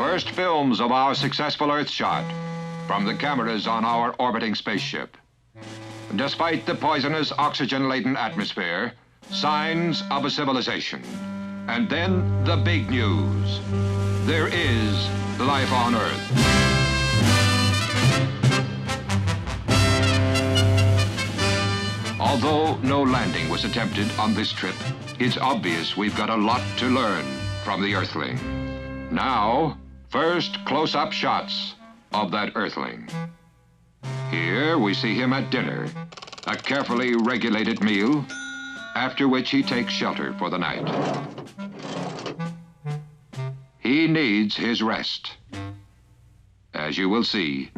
First films of our successful Earth shot from the cameras on our orbiting spaceship. Despite the poisonous oxygen-laden atmosphere, signs of a civilization. And then the big news. There is life on Earth. Although no landing was attempted on this trip, it's obvious we've got a lot to learn from the Earthling. Now, first close-up shots of that Earthling. Here we see him at dinner, a carefully regulated meal, after which he takes shelter for the night. He needs his rest. As you will see,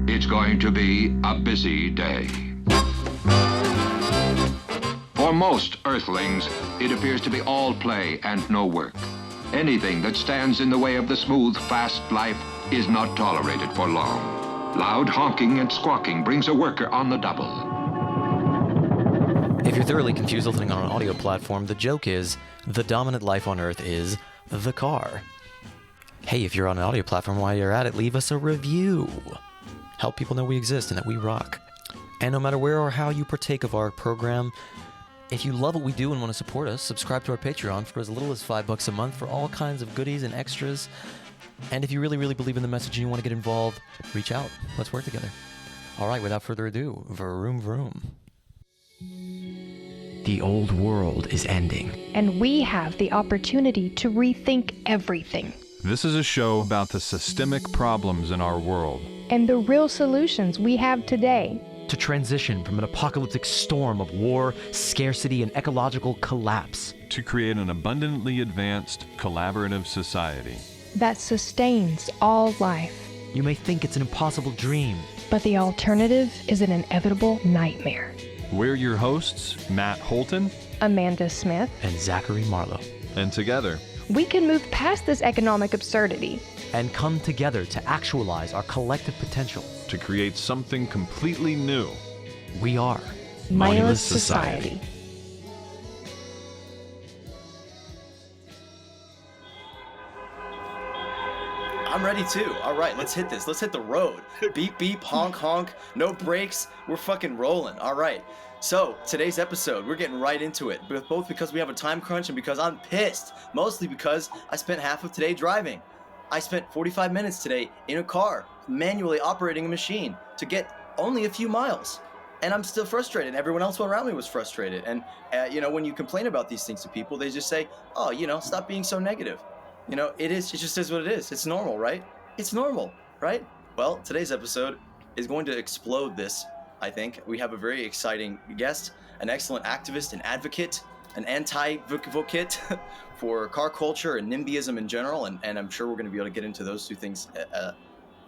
it's going to be a busy day. For most Earthlings, it appears to be all play and no work. Anything that stands in the way of the smooth, fast life is not tolerated for long. Loud honking and squawking brings a worker on the double. If you're thoroughly confused listening on an audio platform, the joke is the dominant life on Earth is the car. Hey, if you're on an audio platform, while you're at it, leave us a review. Help people know we exist and that we rock. And no matter where or how you partake of our program, if you love what we do and want to support us, subscribe to our Patreon for as little as $5 a month for all kinds of goodies and extras. And if you really, really believe in the message and you want to get involved, reach out. Let's work together. All right, without further ado, VROOM VROOM. The old world is ending. And we have the opportunity to rethink everything. This is a show about the systemic problems in our world. And the real solutions we have today. To transition from an apocalyptic storm of war, scarcity, and ecological collapse. To create an abundantly advanced, collaborative society. That sustains all life. You may think it's an impossible dream. But the alternative is an inevitable nightmare. We're your hosts, Matt Holton, Amanda Smith, and Zachary Marlowe. And together, we can move past this economic absurdity. And come together to actualize our collective potential. To create something completely new. We are Mindless Society. I'm ready too. All right, let's hit this. Let's hit the road. Beep, beep, honk, honk. No brakes. We're fucking rolling. All right. So, today's episode, we're getting right into it. Both because we have a time crunch and because I'm pissed. Mostly because I spent half of today driving. I spent 45 minutes today in a car, manually operating a machine to get only a few miles. And I'm still frustrated. Everyone else around me was frustrated. And, when you complain about these things to people, they just say, oh, stop being so negative. It just is what it is. It's normal, right? It's normal, right? Well, today's episode is going to explode this, I think. We have a very exciting guest, an excellent activist and advocate, an anti-advocate for car culture and NIMBYism in general. And I'm sure we're going to be able to get into those two things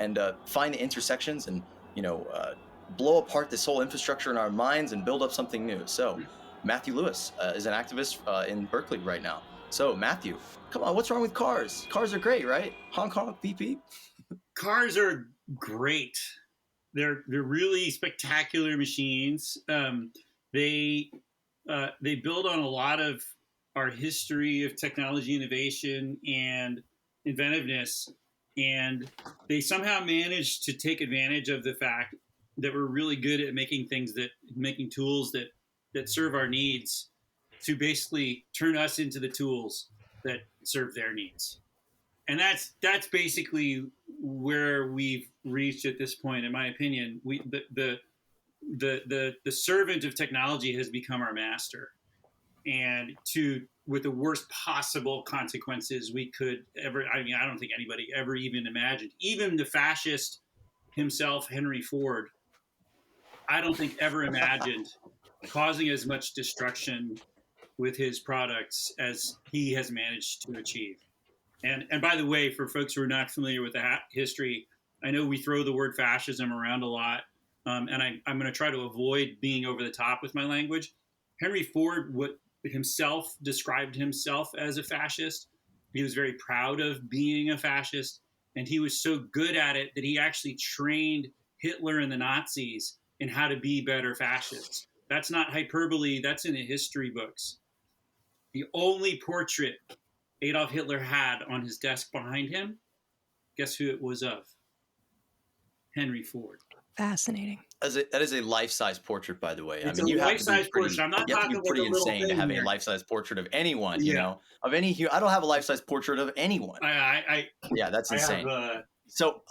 and find the intersections and, blow apart this whole infrastructure in our minds and build up something new. So Matthew Lewis is an activist in Berkeley right now. So Matthew, come on, what's wrong with cars? Cars are great, right? Honk, honk, beep, beep. Cars are great. They're really spectacular machines. They build on a lot of our history of technology innovation and inventiveness, and they somehow manage to take advantage of the fact that we're really good at making tools that serve our needs, to basically turn us into the tools that serve their needs. And that's basically where we've reached at this point, in my opinion. The servant of technology has become our master, and with the worst possible consequences we could ever. I don't think anybody ever even imagined. Even the fascist himself, Henry Ford, I don't think ever imagined causing as much destruction with his products as he has managed to achieve. And by the way, for folks who are not familiar with the history, I know we throw the word fascism around a lot, and I'm going to try to avoid being over the top with my language. Henry Ford himself described himself as a fascist. He was very proud of being a fascist, and he was so good at it that he actually trained Hitler and the Nazis in how to be better fascists. That's not hyperbole. That's in the history books. The only portrait Adolf Hitler had on his desk behind him Guess who it was of? Henry Ford. Fascinating. That is a life-size portrait, by the way. It's I mean, a you have to be life-size pretty, portrait. I'm not you have to talking be like pretty a little insane to thing have a there. life-size portrait of anyone, you Yeah. know, of any I don't have a life-size portrait of anyone. Yeah, that's I insane. have So,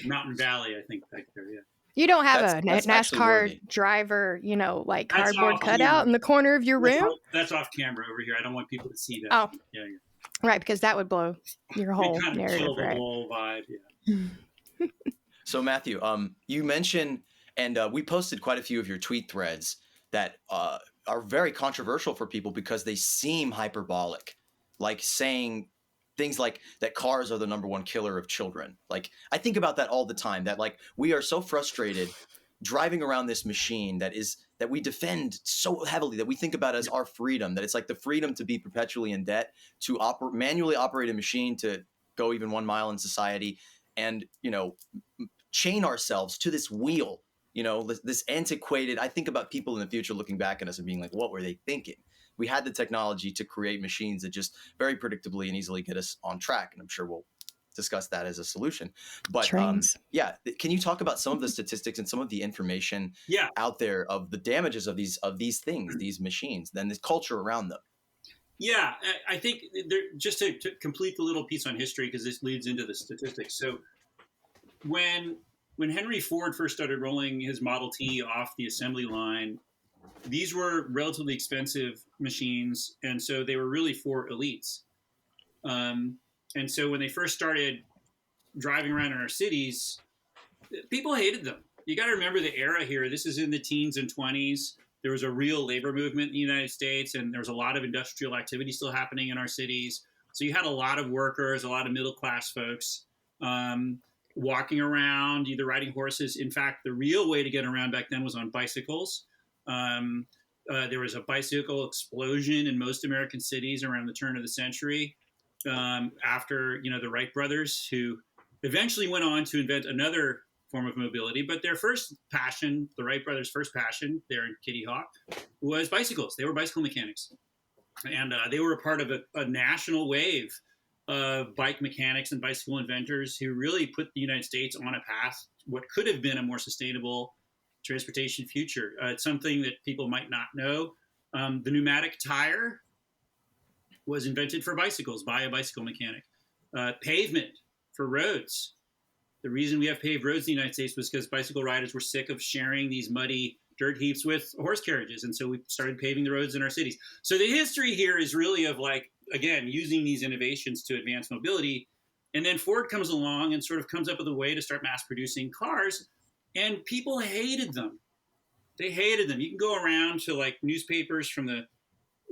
Mountain Valley, I think, back there. Yeah. You don't have That's a actually NASCAR worthy. driver, like That's cardboard off cutout camera. in the corner of your room? That's off camera over here. I don't want people to see that. Oh, Yeah. right, because that would blow your whole It kind of narrative, killed the right? whole vibe. Yeah. So Matthew, you mentioned, and we posted quite a few of your tweet threads that are very controversial for people because they seem hyperbolic, like saying things like that cars are the number one killer of children. Like, I think about that all the time, that like we are so frustrated driving around this machine that we defend so heavily, that we think about as our freedom, that it's like the freedom to be perpetually in debt, to manually operate a machine to go even 1 mile in society, and chain ourselves to this wheel, this antiquated. I think about people in the future looking back at us and being like, what were they thinking? We had the technology to create machines that just very predictably and easily get us on track. And I'm sure we'll discuss that as a solution. But Trains. can you talk about some of the statistics and some of the information out there of the damages of these things, these machines, then this culture around them? Yeah, I think just to complete the little piece on history, because this leads into the statistics. So when Henry Ford first started rolling his Model T off the assembly line, these were relatively expensive machines, and so they were really for elites. And so when they first started driving around in our cities, people hated them. You got to remember the era here. This is in the teens and 20s. There was a real labor movement in the United States, and there was a lot of industrial activity still happening in our cities. So you had a lot of workers, a lot of middle-class folks walking around, either riding horses. In fact, the real way to get around back then was on bicycles. There was a bicycle explosion in most American cities around the turn of the century after, the Wright brothers, who eventually went on to invent another form of mobility. But their first passion, the Wright brothers' first passion there in Kitty Hawk, was bicycles. They were bicycle mechanics. And they were a part of a national wave of bike mechanics and bicycle inventors who really put the United States on a path, what could have been a more sustainable transportation future. It's something that people might not know. The pneumatic tire was invented for bicycles by a bicycle mechanic. Pavement for roads. The reason we have paved roads in the United States was because bicycle riders were sick of sharing these muddy dirt heaps with horse carriages. And so we started paving the roads in our cities. So the history here is really of, like, again, using these innovations to advance mobility. And then Ford comes along and sort of comes up with a way to start mass producing cars. And people hated them. They hated them. You can go around to like newspapers from the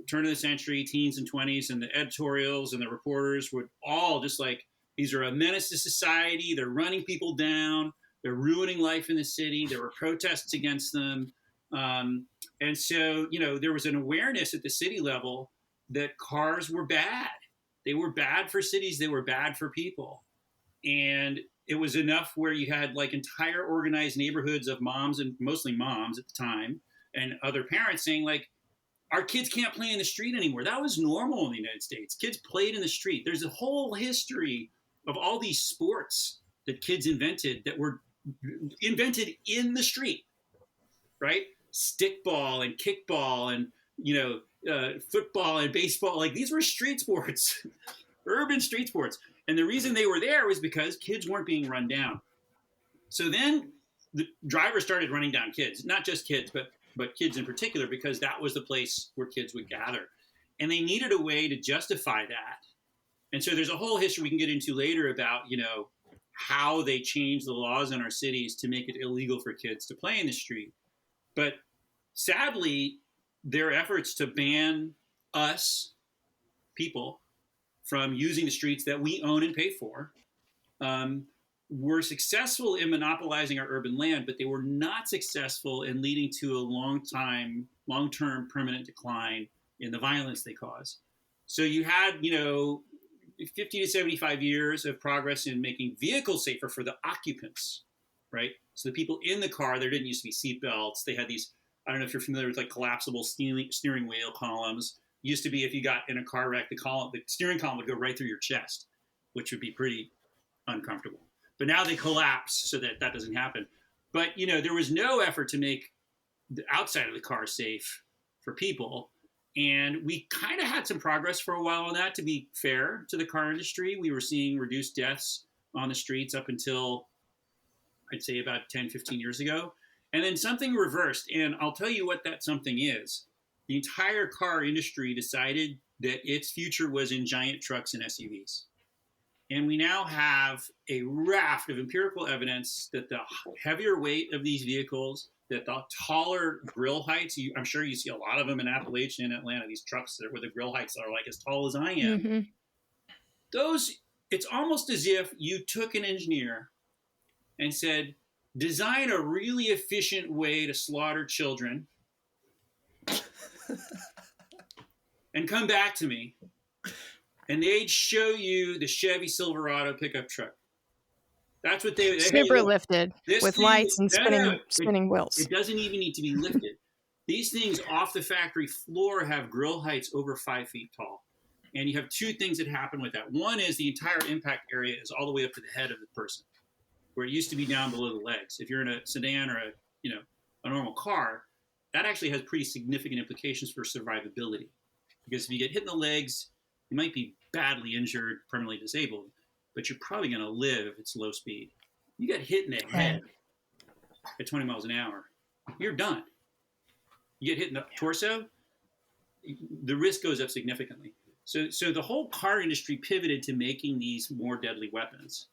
turn of the century, teens and 20s, and the editorials and the reporters would all just like, these are a menace to society. They're running people down. They're ruining life in the city. There were protests against them. And so, there was an awareness at the city level that cars were bad. They were bad for cities. They were bad for people. And it was enough where you had like entire organized neighborhoods of moms, and mostly moms at the time, and other parents saying like, our kids can't play in the street anymore. That was normal in the United States. Kids played in the street. There's a whole history of all these sports that kids invented that were invented in the street, right? Stickball and kickball and, football and baseball. Like, these were street sports, urban street sports. And the reason they were there was because kids weren't being run down. So then the drivers started running down kids, not just kids, but kids in particular, because that was the place where kids would gather. And they needed a way to justify that. And so there's a whole history we can get into later about, how they changed the laws in our cities to make it illegal for kids to play in the street. But sadly, their efforts to ban us, people, from using the streets that we own and pay for, were successful in monopolizing our urban land, but they were not successful in leading to a long-term permanent decline in the violence they cause. So you had, 50 to 75 years of progress in making vehicles safer for the occupants, right? So the people in the car, there didn't used to be seat belts. They had these, I don't know if you're familiar with like collapsible steering wheel columns. Used to be if you got in a car wreck, the steering column would go right through your chest, which would be pretty uncomfortable. But now they collapse so that that doesn't happen. But, there was no effort to make the outside of the car safe for people. And we kind of had some progress for a while on that, to be fair to the car industry. We were seeing reduced deaths on the streets up until, I'd say, about 10, 15 years ago. And then something reversed. And I'll tell you what that something is. The entire car industry decided that its future was in giant trucks and SUVs. And we now have a raft of empirical evidence that the heavier weight of these vehicles, that the taller grill heights, I'm sure you see a lot of them in Appalachia and Atlanta, these trucks where the grill heights are like as tall as I am. Mm-hmm. It's almost as if you took an engineer and said, design a really efficient way to slaughter children and come back to me. And they'd show you the Chevy Silverado pickup truck. That's what they super lifted with thing, lights and spinning wheels. It doesn't even need to be lifted. These things off the factory floor have grill heights over 5 feet tall. And you have two things that happen with that. One is the entire impact area is all the way up to the head of the person, where it used to be down below the legs. If you're in a sedan or a normal car, that actually has pretty significant implications for survivability. Because if you get hit in the legs, you might be badly injured, permanently disabled, but you're probably going to live if it's low speed. You get hit in the head at 20 miles an hour, you're done. You get hit in the torso, the risk goes up significantly. So the whole car industry pivoted to making these more deadly weapons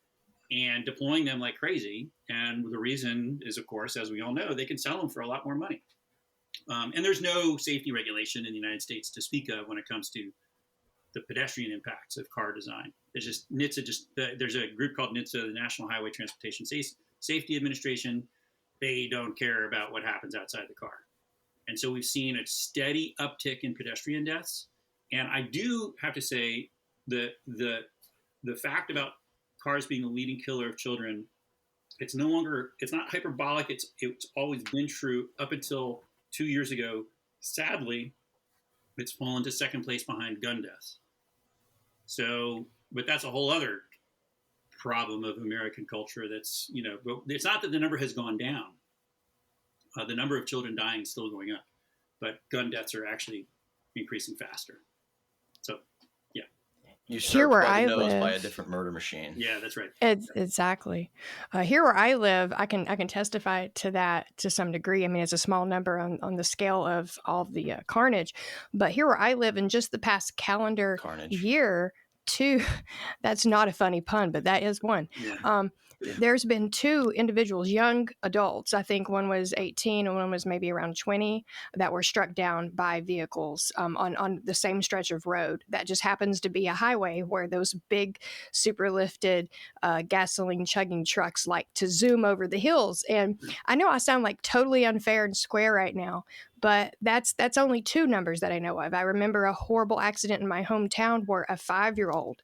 and deploying them like crazy. And the reason is, of course, as we all know, they can sell them for a lot more money. And there's no safety regulation in the United States to speak of when it comes to the pedestrian impacts of car design. There's there's a group called NHTSA, the National Highway Transportation Safety Administration. They don't care about what happens outside the car. And so we've seen a steady uptick in pedestrian deaths. And I do have to say the fact about cars being the leading killer of children, it's not hyperbolic. It's always been true up until 2 years ago. Sadly, it's fallen to second place behind gun deaths. So, but that's a whole other problem of American culture. That's, it's not that the number has gone down. The number of children dying is still going up, but gun deaths are actually increasing faster. So, yeah. You Here served where by I the nose live, by a different murder machine. Yeah, that's right. Exactly. Here where I live, I can testify to that to some degree. I mean, it's a small number on the scale of all of the carnage. But here where I live, in just the past calendar year, that's not a funny pun, but that is one. Yeah. There's been two individuals, young adults, I think one was 18 and one was maybe around 20, that were struck down by vehicles on the same stretch of road. That just happens to be a highway where those big, super lifted, gasoline chugging trucks like to zoom over the hills. And I know I sound like totally unfair and square right now, but that's only two numbers that I know of. I remember a horrible accident in my hometown where a 5-year-old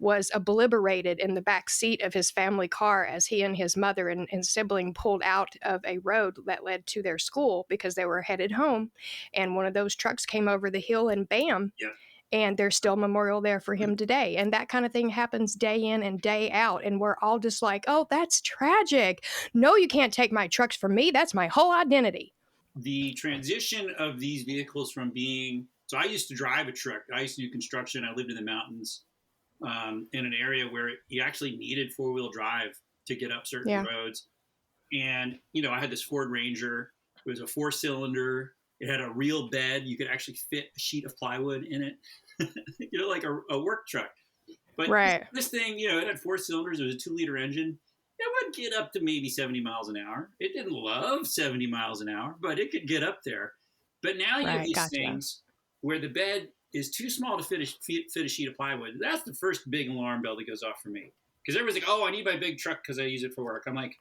was obliterated in the back seat of his family car as he and his mother and sibling pulled out of a road that led to their school because they were headed home. And one of those trucks came over the hill and bam. Yeah. And there's still a memorial there for him today. And that kind of thing happens day in and day out. And we're all just like, oh, that's tragic. No, you can't take my trucks from me. That's my whole identity. The transition of these vehicles from being, so I used to drive a truck. I used to do construction. I lived in the mountains. In an area where you actually needed 4-wheel drive to get up certain roads. And, I had this Ford Ranger. It was a 4-cylinder. It had a real bed. You could actually fit a sheet of plywood in it, like a work truck. But this thing, it had 4 cylinders. It was a 2-liter engine. It would get up to maybe 70 miles an hour. It didn't love 70 miles an hour, but it could get up there. But now you have these things where the bed is too small to fit a sheet of plywood. That's the first big alarm bell that goes off for me. Because everybody's like, oh, I need my big truck because I use it for work. I'm like,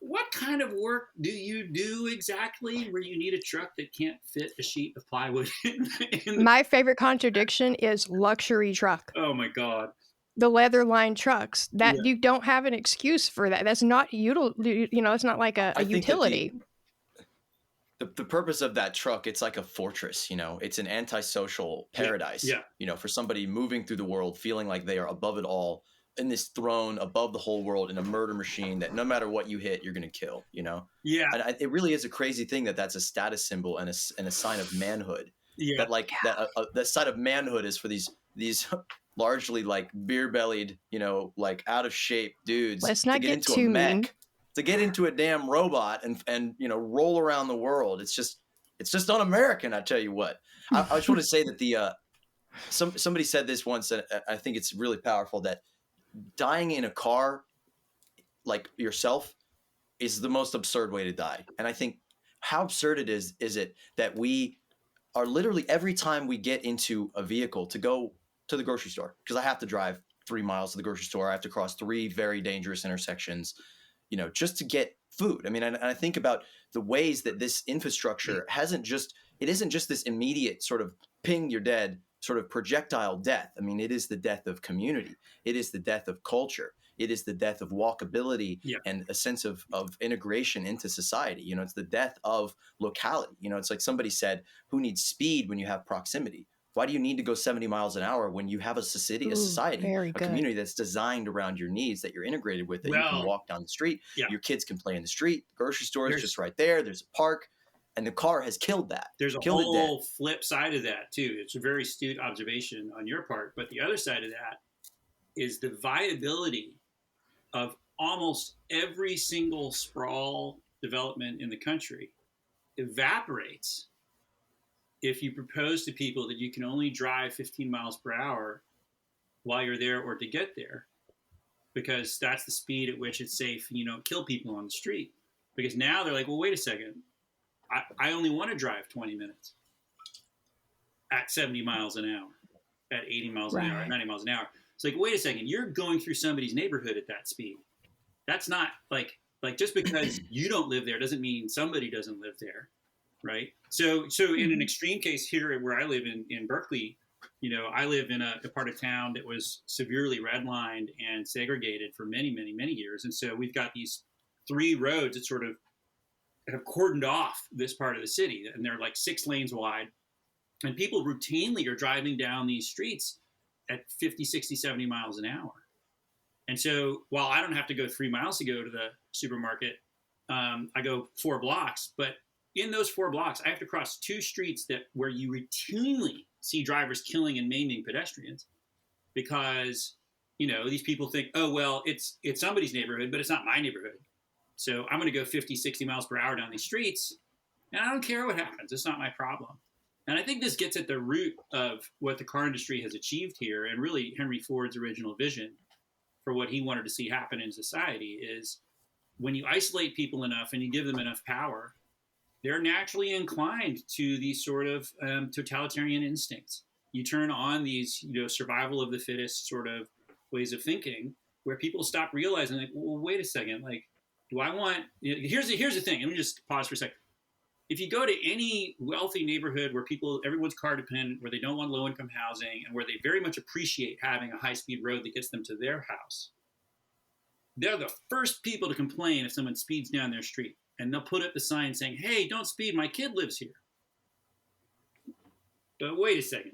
what kind of work do you do exactly where you need a truck that can't fit a sheet of plywood in? My favorite contradiction is luxury truck. Oh, my God. The leather lined trucks that you don't have an excuse for that. That's not, it's not like a utility. The purpose of that truck, it's like a fortress, it's an antisocial paradise, for somebody moving through the world, feeling like they are above it all, in this throne above the whole world in a murder machine that no matter what you hit, you're going to kill, you know? Yeah. And it really is a crazy thing that that's a status symbol and a sign of manhood. Yeah. That like that sign of manhood is for these largely like beer bellied, you know, like out of shape dudes Let's not to get get into too a mech, mean. to get into a damn robot and you know, roll around the world. It's just un-American, I tell you what. I just want to say that the somebody said this once, and I think it's really powerful, that dying in a car like yourself is the most absurd way to die. And I think how absurd it is it that we are literally every time we get into a vehicle to go to the grocery store, because I have to drive 3 miles to the grocery store. I have to cross 3 very dangerous intersections, you know, just to get food. I mean, and I think about the ways that this infrastructure isn't just this immediate sort of ping, you're dead sort of projectile death. I mean, it is the death of community. It is the death of culture. It is the death of walkability and a sense of integration into society. You know, it's the death of locality. You know, it's like somebody said, who needs speed when you have proximity? Why do you need to go 70 miles an hour when you have a society, a community that's designed around your needs, that you're integrated with, that you can walk down the street, your kids can play in the street, the grocery store is just right there, there's a park, and the car has killed that. There's a whole flip side of that too. It's a very astute observation on your part, but the other side of that is the viability of almost every single sprawl development in the country evaporates if you propose to people that you can only drive 15 miles per hour while you're there or to get there, because that's the speed at which it's safe, you know, kill people on the street. Because now they're like, well, wait a second, I only want to drive 20 minutes at 70 miles an hour, at 80 miles an hour, at 90 miles an hour. It's like, wait a second, you're going through somebody's neighborhood at that speed. That's not like just because you don't live there doesn't mean somebody doesn't live there, right? So in an extreme case here where I live in Berkeley, you know, I live in a part of town that was severely redlined and segregated for many, many, many years. And so we've got these 3 roads that sort of have cordoned off this part of the city, and they're like 6 lanes wide. And people routinely are driving down these streets at 50, 60, 70 miles an hour. And so while I don't have to go 3 miles to go to the supermarket, I go 4 blocks. But in those 4 blocks, I have to cross 2 streets where you routinely see drivers killing and maiming pedestrians, because, you know, these people think, oh, well, it's somebody's neighborhood, but it's not my neighborhood. So I'm going to go 50, 60 miles per hour down these streets, and I don't care what happens. It's not my problem. And I think this gets at the root of what the car industry has achieved here, and really Henry Ford's original vision for what he wanted to see happen in society is when you isolate people enough and you give them enough power, they're naturally inclined to these sort of totalitarian instincts. You turn on these, you know, survival of the fittest sort of ways of thinking, where people stop realizing, like, well, wait a second, like, do I want? You know, here's the thing. Let me just pause for a second. If you go to any wealthy neighborhood where everyone's car dependent, where they don't want low income housing, and where they very much appreciate having a high speed road that gets them to their house, they're the first people to complain if someone speeds down their street. And they'll put up the sign saying, hey, don't speed, my kid lives here. But wait a second.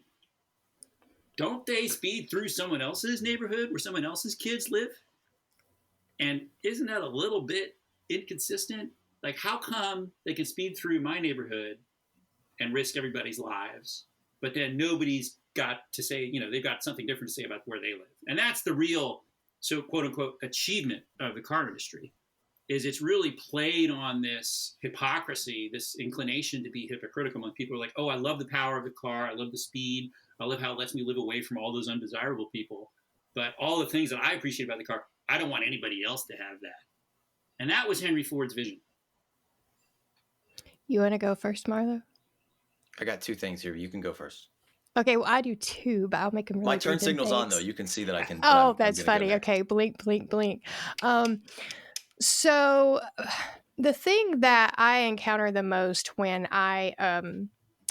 Don't they speed through someone else's neighborhood where someone else's kids live? And isn't that a little bit inconsistent? Like, how come they can speed through my neighborhood and risk everybody's lives, but then nobody's got to say, you know, they've got something different to say about where they live? And that's the real, so quote unquote, achievement of the car industry, is it's really played on this hypocrisy, this inclination to be hypocritical. When people are like, oh, I love the power of the car, I love the speed, I love how it lets me live away from all those undesirable people. But all the things that I appreciate about the car, I don't want anybody else to have that. And that was Henry Ford's vision. You want to go first, Marlo? I got 2 things here. You can go first. Okay, well, I do 2, but I'll make them really My turn brief and signal's on, thanks. though. You can see that I can. Oh, that's funny. Okay, blink, blink, blink. So the thing that I encounter the most when I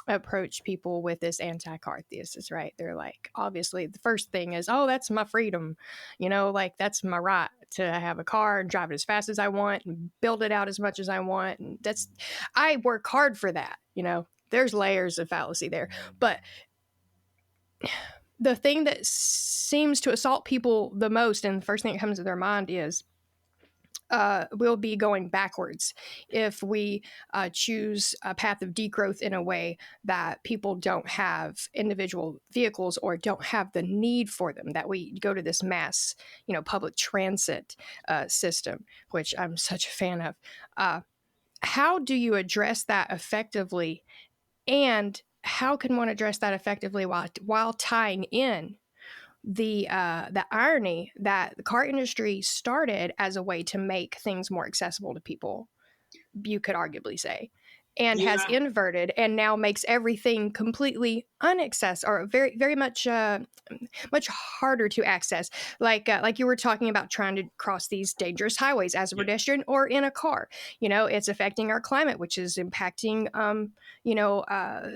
approach people with this anti-car thesis, right? They're like, obviously, the first thing is, oh, that's my freedom. You know, like, that's my right to have a car and drive it as fast as I want and build it out as much as I want. And I work hard for that. You know, there's layers of fallacy there. But the thing that seems to assault people the most, and the first thing that comes to their mind is we'll be going backwards if we choose a path of degrowth in a way that people don't have individual vehicles or don't have the need for them, that we go to this mass, public transit system, which I'm such a fan of. How do you address that effectively? And how can one address that effectively while tying in the irony that the car industry started as a way to make things more accessible to people, you could arguably say, and has inverted and now makes everything completely unaccessible, or very, very much harder to access. Like you were talking about trying to cross these dangerous highways as a pedestrian or in a car. It's affecting our climate, which is impacting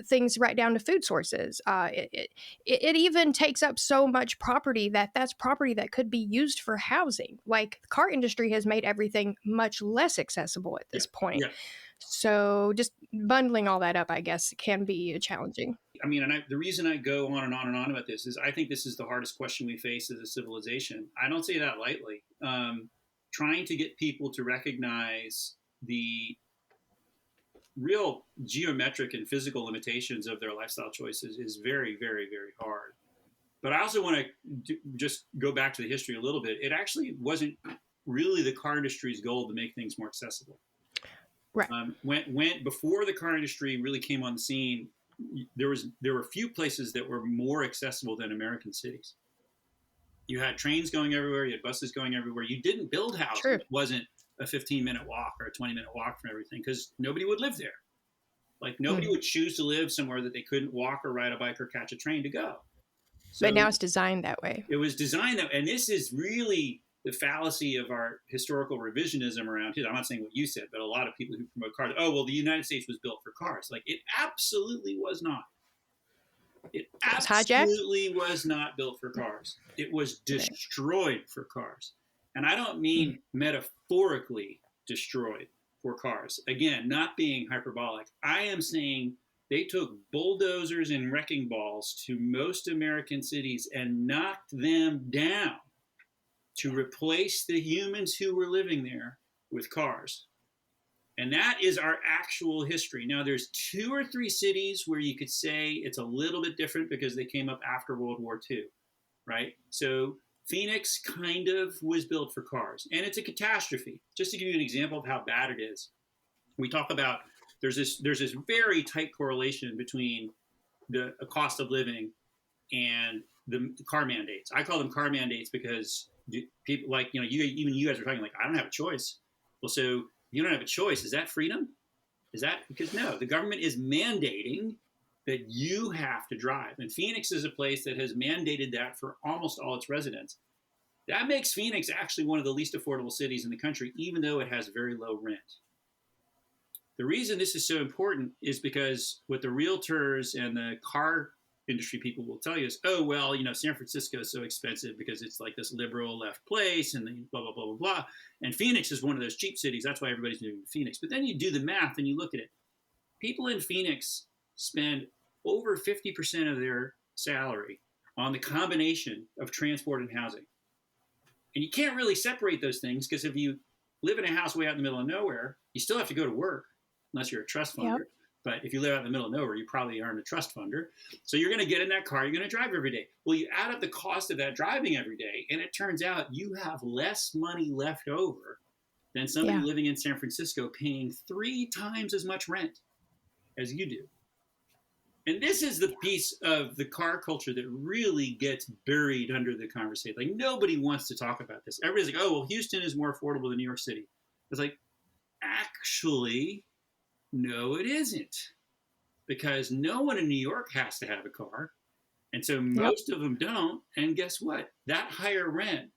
things right down to food sources. It even takes up so much property that's property that could be used for housing. Like, the car industry has made everything much less accessible at this point. Yeah. So just bundling all that up, I guess, can be challenging. I mean, and the reason I go on and on and on about this is I think this is the hardest question we face as a civilization. I don't say that lightly. Trying to get people to recognize the real geometric and physical limitations of their lifestyle choices is very, very, very hard. But I also want to just go back to the history a little bit. It actually wasn't really the car industry's goal to make things more accessible. Right. When before the car industry really came on the scene, there were few places that were more accessible than American cities. You had trains going everywhere. You had buses going everywhere. You didn't build houses. True. It wasn't a 15-minute walk or a 20-minute walk from everything, because nobody would live there. Like, nobody would choose to live somewhere that they couldn't walk or ride a bike or catch a train to go. So but now it's designed that way. It was designed that, and this is really the fallacy of our historical revisionism around here. I'm not saying what you said, but a lot of people who promote cars, oh, well, the United States was built for cars. Like, it absolutely was not. It absolutely was not built for cars. It was destroyed for cars. And I don't mean metaphorically destroyed for cars. Again, not being hyperbolic. I am saying they took bulldozers and wrecking balls to most American cities and knocked them down to replace the humans who were living there with cars. And that is our actual history. Now, there's 2 or 3 cities where you could say it's a little bit different because they came up after World War II, right? So Phoenix kind of was built for cars, and it's a catastrophe. Just to give you an example of how bad it is, we talk about there's this very tight correlation between the cost of living and the car mandates. I call them car mandates because people, like, even you guys are talking like, I don't have a choice. Well, so you don't have a choice. Is that freedom? Is that because no, the government is mandating that you have to drive. And Phoenix is a place that has mandated that for almost all its residents. That makes Phoenix actually one of the least affordable cities in the country, even though it has very low rent. The reason this is so important is because what the realtors and the car industry people will tell you is, oh, well, San Francisco is so expensive because it's like this liberal left place and blah, blah, blah, blah, blah. And Phoenix is one of those cheap cities. That's why everybody's moving to Phoenix. But then you do the math and you look at it. People in Phoenix spend over 50% of their salary on the combination of transport and housing. And you can't really separate those things, because if you live in a house way out in the middle of nowhere, you still have to go to work unless you're a trust funder. Yep. But if you live out in the middle of nowhere, you probably aren't a trust funder. So you're going to get in that car, you're going to drive every day. Well, you add up the cost of that driving every day, and it turns out you have less money left over than somebody living in San Francisco paying 3 times as much rent as you do. And this is the piece of the car culture that really gets buried under the conversation. Like, nobody wants to talk about this. Everybody's like, oh, well, Houston is more affordable than New York City. It's like, actually, no, it isn't. Because no one in New York has to have a car. And so most of them don't. And guess what? That higher rent,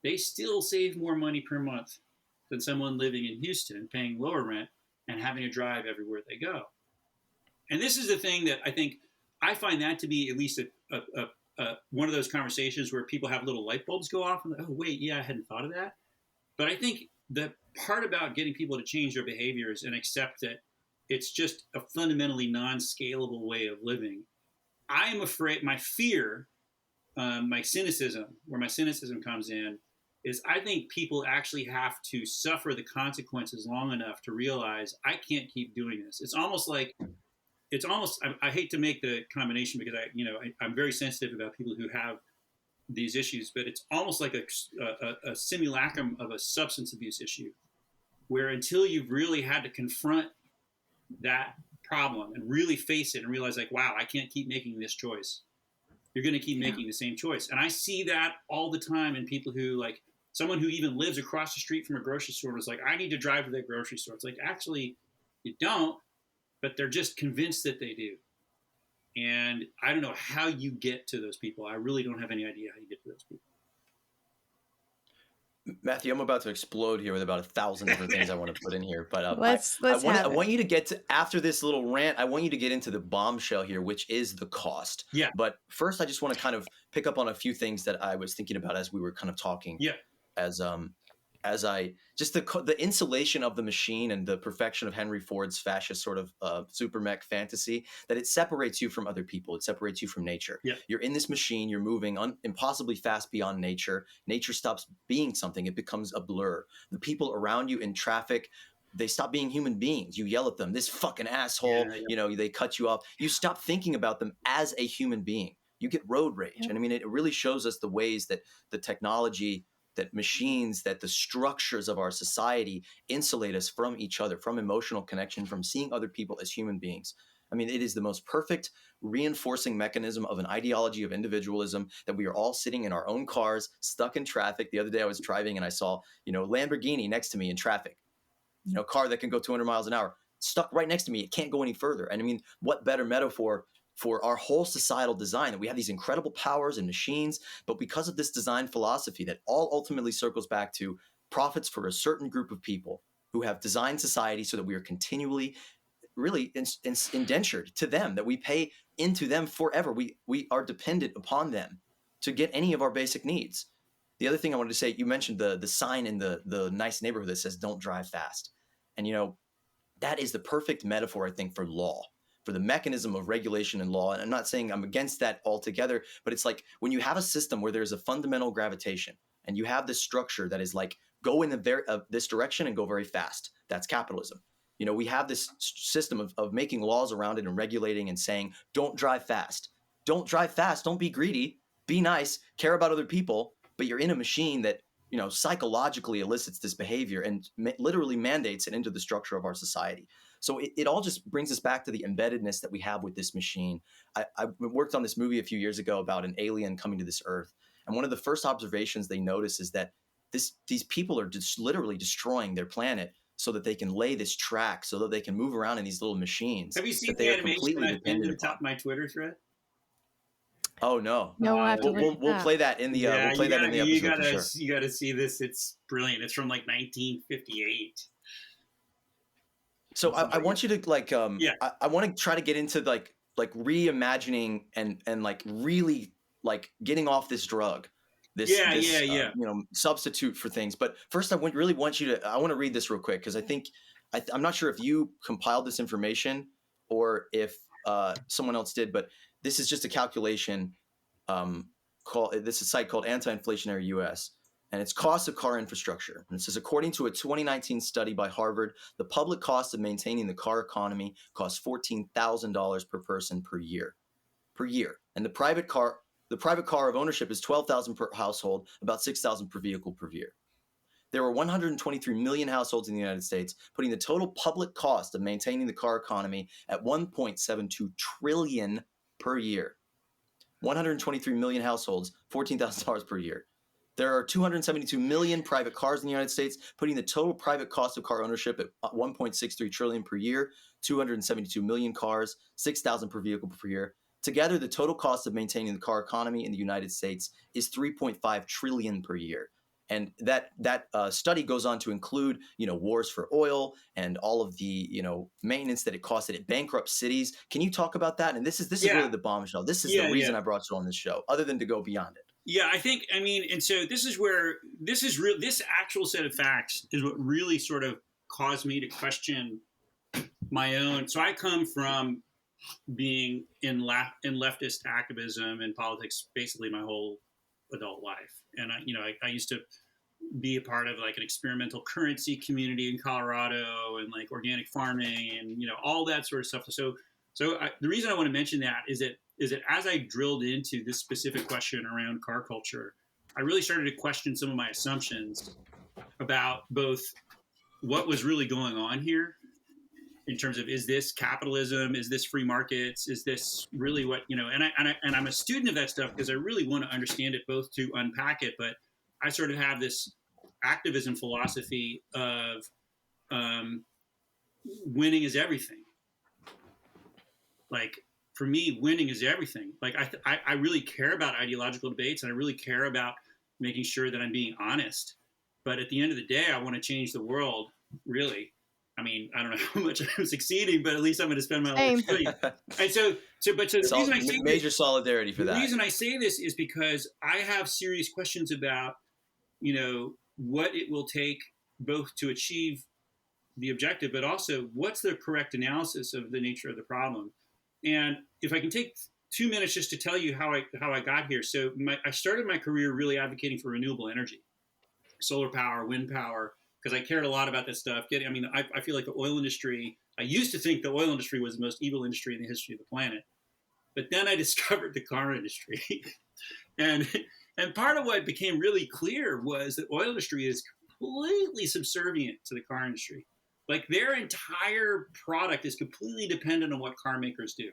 they still save more money per month than someone living in Houston paying lower rent and having to drive everywhere they go. And this is the thing that I find that to be at least one of those conversations where people have little light bulbs go off and like, oh, wait, yeah, I hadn't thought of that. But I think the part about getting people to change their behaviors and accept that it's just a fundamentally non-scalable way of living. I am afraid, my fear my cynicism, where my cynicism comes in, is I think people actually have to suffer the consequences long enough to realize I can't keep doing this. It's almost, I hate to make the combination because I'm very sensitive about people who have these issues, but it's almost like a simulacrum of a substance abuse issue, where until you've really had to confront that problem and really face it and realize, like, wow, I can't keep making this choice. You're going to keep making the same choice. And I see that all the time in people who, like, someone who even lives across the street from a grocery store is like, I need to drive to that grocery store. It's like, actually, you don't, but they're just convinced that they do. And I don't know how you get to those people. I really don't have any idea how you get to those people. Matthew, I'm about to explode here with about 1,000 different things I want to put in here, but I want you to get to, after this little rant, I want you to get into the bombshell here, which is the cost. Yeah. But first, I just want to kind of pick up on a few things that I was thinking about as we were kind of talking. Yeah. As I just the insulation of the machine and the perfection of Henry Ford's fascist sort of super mech fantasy, that it separates you from other people. It separates you from nature. Yeah. You're in this machine. You're moving impossibly fast beyond nature. Nature stops being something. It becomes a blur. The people around you in traffic, they stop being human beings. You yell at them, this fucking asshole. Yeah. You know, they cut you off. You stop thinking about them as a human being. You get road rage. Yeah. And I mean, it really shows us the ways that the technology, that machines, that the structures of our society insulate us from each other, from emotional connection, from seeing other people as human beings. I mean, it is the most perfect reinforcing mechanism of an ideology of individualism, that we are all sitting in our own cars, stuck in traffic. The other day I was driving and I saw, Lamborghini next to me in traffic, car that can go 200 miles an hour, stuck right next to me. It can't go any further. And I mean, what better metaphor for our whole societal design, that we have these incredible powers and machines, but because of this design philosophy that all ultimately circles back to profits for a certain group of people who have designed society so that we are continually really indentured to them, that we pay into them forever. We are dependent upon them to get any of our basic needs. The other thing I wanted to say, you mentioned the sign in the nice neighborhood that says "Don't drive fast," and that is the perfect metaphor, I think, for law, for the mechanism of regulation and law. And I'm not saying I'm against that altogether, but it's like when you have a system where there's a fundamental gravitation and you have this structure that is like, go in this direction and go very fast. That's capitalism. We have this system of making laws around it and regulating and saying, don't drive fast. Don't drive fast. Don't be greedy. Be nice. Care about other people. But you're in a machine that, psychologically elicits this behavior and literally mandates it into the structure of our society. So it all just brings us back to the embeddedness that we have with this machine. I worked on this movie a few years ago about an alien coming to this earth. And one of the first observations they notice is that these people are just literally destroying their planet so that they can lay this track, so that they can move around in these little machines. Have you seen that they the are animation completely I pinned to the dependent upon. top of my Twitter thread? Oh no! No, I have to look We'll it up. play that in the we'll play that in the episode for sure. You got to see this. It's brilliant. It's from like 1958. So I want you to I want to try to get into like reimagining and like really like getting off this drug, this substitute for things. But first, I want to read this real quick because I think I'm not sure if you compiled this information or if someone else did, but this is just a calculation. This is a site called Anti-Inflationary US, and it's cost of car infrastructure. And it says, according to a 2019 study by Harvard, the public cost of maintaining the car economy costs $14,000 per person per year. And the private car of ownership is $12,000 per household, about $6,000 per vehicle per year. There are 123 million households in the United States, putting the total public cost of maintaining the car economy at $1.72 trillion per year. 123 million households, $14,000 per year. There are 272 million private cars in the United States, putting the total private cost of car ownership at $1.63 trillion per year. 272 million cars, $6,000 per vehicle per year. Together, the total cost of maintaining the car economy in the United States is $3.5 trillion per year. And that study goes on to include, wars for oil and all of the, maintenance that it costs. That it bankrupts cities. Can you talk about that? And this is really the bombshell. This is the reason I brought you on this show, other than to go beyond it. Yeah, and so this is where this actual set of facts is what really sort of caused me to question my own. So I come from being in leftist activism and politics basically my whole adult life. And I used to be a part of like an experimental currency community in Colorado and like organic farming and all that sort of stuff. So the reason I want to mention that is that as I drilled into this specific question around car culture, I really started to question some of my assumptions about both what was really going on here in terms of, is this capitalism? Is this free markets? Is this really what, and I'm a student of that stuff because I really want to understand it, both to unpack it, but I sort of have this activism philosophy of winning is everything. Like, for me, winning is everything. Like, I really care about ideological debates, and I really care about making sure that I'm being honest. But at the end of the day, I want to change the world, really. I mean, I don't know how much I'm succeeding, but at least I'm going to spend my life doing it. And so the reason I say major solidarity for that. The reason I say this is because I have serious questions about, what it will take both to achieve the objective, but also what's the correct analysis of the nature of the problem. And if I can take 2 minutes just to tell you how I got here. So I started my career really advocating for renewable energy, solar power, wind power, because I cared a lot about this stuff. I feel like the oil industry, I used to think the oil industry was the most evil industry in the history of the planet. But then I discovered the car industry. And part of what became really clear was that oil industry is completely subservient to the car industry. Like, their entire product is completely dependent on what car makers do.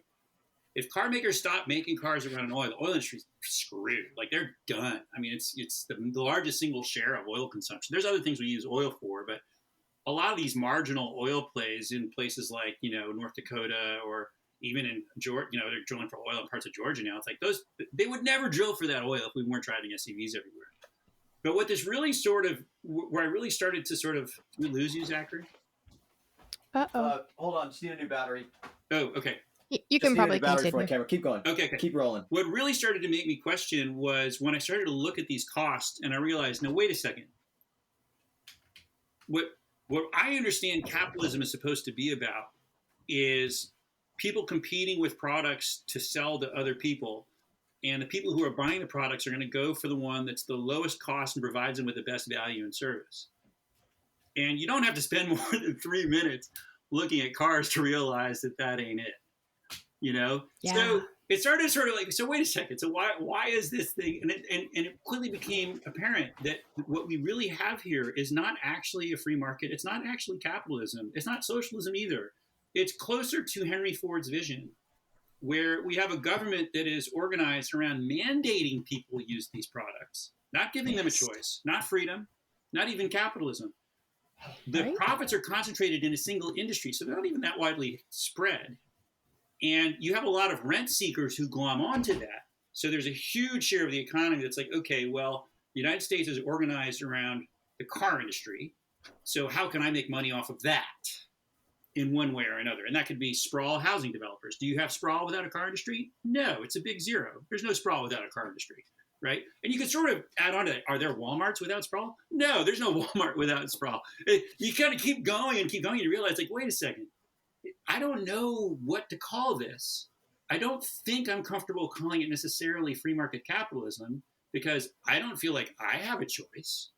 If car makers stop making cars that run on oil, the oil industry's screwed. Like, they're done. I mean, it's the largest single share of oil consumption. There's other things we use oil for, but a lot of these marginal oil plays in places like, North Dakota, or even in Georgia, they're drilling for oil in parts of Georgia now. It's like they would never drill for that oil if we weren't driving SUVs everywhere. But what this really where I really started to did we lose you, Zachary? Hold on, just need a new battery. Oh, okay. You can probably continue. For a camera. Keep going. Okay. Keep rolling. What really started to make me question was when I started to look at these costs, and I realized, no, wait a second. What I understand capitalism is supposed to be about is people competing with products to sell to other people. And the people who are buying the products are going to go for the one that's the lowest cost and provides them with the best value and service. And you don't have to spend more than 3 minutes looking at cars to realize that ain't it. Yeah. So it started so wait a second. So why is this thing? And it quickly became apparent that what we really have here is not actually a free market. It's not actually capitalism. It's not socialism either. It's closer to Henry Ford's vision, where we have a government that is organized around mandating people use these products, not giving them a choice, not freedom, not even capitalism. The profits are concentrated in a single industry, so they're not even that widely spread. And you have a lot of rent seekers who glom onto that. So there's a huge share of the economy that's like, okay, well, the United States is organized around the car industry. So how can I make money off of that in one way or another? And that could be sprawl housing developers. Do you have sprawl without a car industry? No, it's a big zero. There's no sprawl without a car industry, right? And you can sort of add on to that. Are there Walmarts without sprawl? No, there's no Walmart without sprawl. You kind of keep going and you realize, like, wait a second. I don't know what to call this. I don't think I'm comfortable calling it necessarily free market capitalism because I don't feel like I have a choice.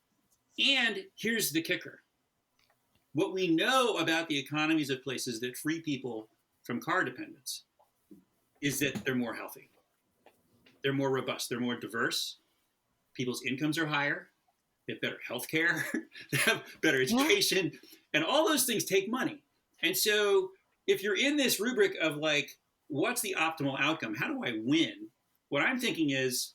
And here's the kicker. What we know about the economies of places that free people from car dependence is that they're more healthy. They're more robust. They're more diverse. People's incomes are higher. They have better health care. They have better education. And all those things take money. And so if you're in this rubric of like, what's the optimal outcome? How do I win? What I'm thinking is,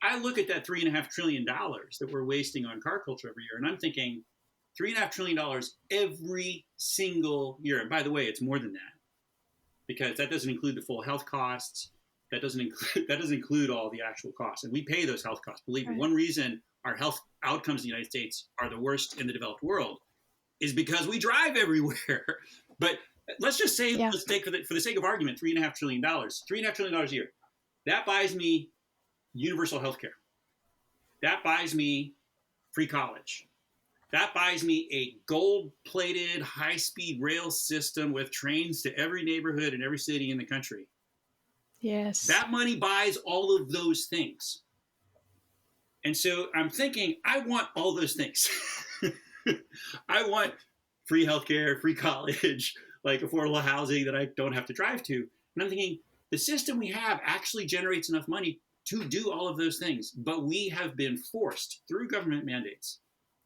I look at that $3.5 trillion that we're wasting on car culture every year, and I'm thinking $3.5 trillion every single year. And by the way, it's more than that, because that doesn't include the full health costs. That doesn't include all the actual costs. And we pay those health costs. Believe me, one reason our health outcomes in the United States are the worst in the developed world is because we drive everywhere. But let's just say, let's take for the sake of argument, $3.5 trillion, $3.5 trillion a year. That buys me universal health care. That buys me free college. That buys me a gold-plated, high-speed rail system with trains to every neighborhood and every city in the country. Yes. That money buys all of those things. And so I'm thinking, I want all those things. I want free healthcare, free college, like affordable housing that I don't have to drive to. And I'm thinking, the system we have actually generates enough money to do all of those things. But we have been forced through government mandates